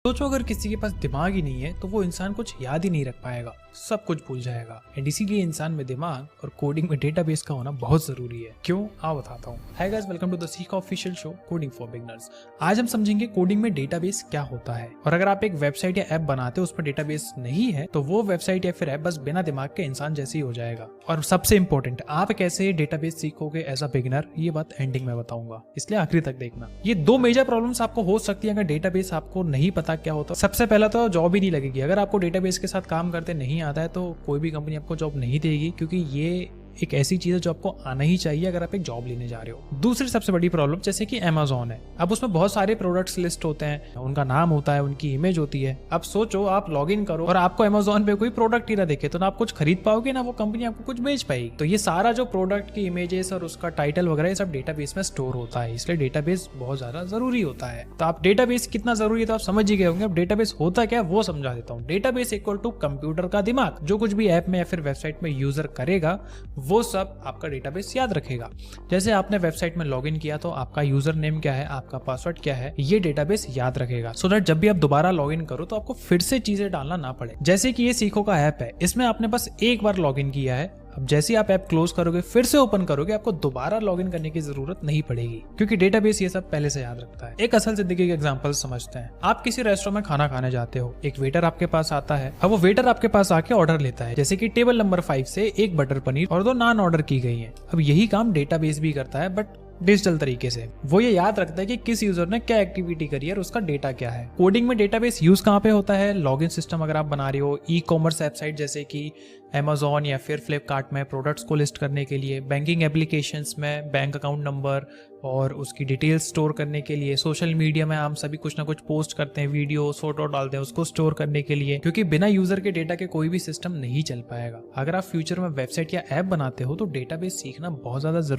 सोचो अगर किसी के पास दिमाग ही नहीं है तो वो इंसान कुछ याद ही नहीं रख पाएगा, सब कुछ भूल जाएगा। एंड इसीलिए इंसान में दिमाग और कोडिंग में डेटाबेस का होना बहुत जरूरी है। क्यों, आओ बताता हूँ। Hi guys, welcome to the Seekh official show coding for beginners. आज हम समझेंगे कोडिंग में डेटाबेस क्या होता है, और अगर आप एक वेबसाइट या ऐप बनाते हो उसमें डेटाबेस नहीं है तो वो वेबसाइट या फिर ऐप बस बिना दिमाग के इंसान जैसी हो जाएगा। और सबसे इंपॉर्टेंट, आप कैसे डेटाबेस सीखोगे एज अ बिगिनर, ये बात एंडिंग में बताऊंगा, इसलिए आखिरी तक देखना। ये दो मेजर प्रॉब्लम्स आपको हो सकती है अगर डेटाबेस आपको नहीं पता क्या होता। सबसे पहला तो जॉब ही नहीं लगेगी। अगर आपको डेटाबेस के साथ काम करते नहीं आता है तो कोई भी कंपनी आपको जॉब नहीं देगी, क्योंकि ये एक ऐसी चीज है जो आपको आना ही चाहिए अगर आप एक जॉब लेने जा रहे हो। दूसरी सबसे बड़ी प्रॉब्लम जैसे कि Amazon है। अब उसमें बहुत सारे प्रोडक्ट्स लिस्ट होते हैं, उनका नाम होता है, उनकी इमेज होती है। अब सोचो आप लॉग इन करो और आपको Amazon पे कोई प्रोडक्ट ही ना दिखे तो ना आप कुछ खरीद पाओगे ना वो कंपनी आपको कुछ बेच पाएगी। तो ये सारा जो प्रोडक्ट की इमेजेस और उसका टाइटल वगैरह ये सब डेटाबेस में स्टोर होता है, इसलिए डेटाबेस बहुत ज्यादा जरूरी होता है। तो आप डेटाबेस कितना जरूरी है तो आप समझ ही गए होंगे। अब डेटाबेस होता क्या है वो समझा देता हूँ। डेटाबेस इक्वल टू कंप्यूटर का दिमाग। जो कुछ भी ऐप में या फिर वेबसाइट में यूजर करेगा वो सब आपका डेटाबेस याद रखेगा। जैसे आपने वेबसाइट में लॉगिन किया तो आपका यूजर नेम क्या है, आपका पासवर्ड क्या है, ये डेटाबेस याद रखेगा, सो दैट जब भी आप दोबारा लॉगिन करो तो आपको फिर से चीजें डालना ना पड़े। जैसे कि ये सीखो का ऐप है, इसमें आपने बस एक बार लॉगिन किया है। अब जैसे ही आप ऐप क्लोज करोगे फिर से ओपन करोगे, आपको दोबारा लॉगिन करने की जरूरत नहीं पड़ेगी, क्योंकि डेटाबेस ये सब पहले से याद रखता है। एक असल जिंदगी के एग्जांपल समझते हैं। आप किसी रेस्टोरेंट में खाना खाने जाते हो, एक वेटर आपके पास आता है। अब वो वेटर आपके पास आके ऑर्डर लेता है, जैसे कि टेबल नंबर 5 से एक बटर पनीर और 2 नान ऑर्डर की गई है। अब यही काम डेटाबेस भी करता है, बट डिजिटल तरीके से। वो ये याद रखता है कि किस यूजर ने क्या एक्टिविटी करी है और उसका डेटा क्या है। कोडिंग में डेटाबेस यूज कहाँ पे होता है? लॉगिन सिस्टम अगर आप बना रहे हो, ई कॉमर्स वेबसाइट जैसे कि Amazon या फिर फ्लिपकार्ट में प्रोडक्ट्स को लिस्ट करने के लिए, बैंकिंग एप्लीकेशंस में बैंक अकाउंट नंबर और उसकी डिटेल्स स्टोर करने के लिए, सोशल मीडिया में हम सभी कुछ ना कुछ पोस्ट करते हैं, वीडियो फोटो डालते हैं, उसको स्टोर करने के लिए, क्योंकि बिना यूजर के डेटा के कोई भी सिस्टम नहीं चल पाएगा। अगर आप फ्यूचर में वेबसाइट या ऐप बनाते हो तो डेटाबेस सीखना बहुत ज्यादा जरूरी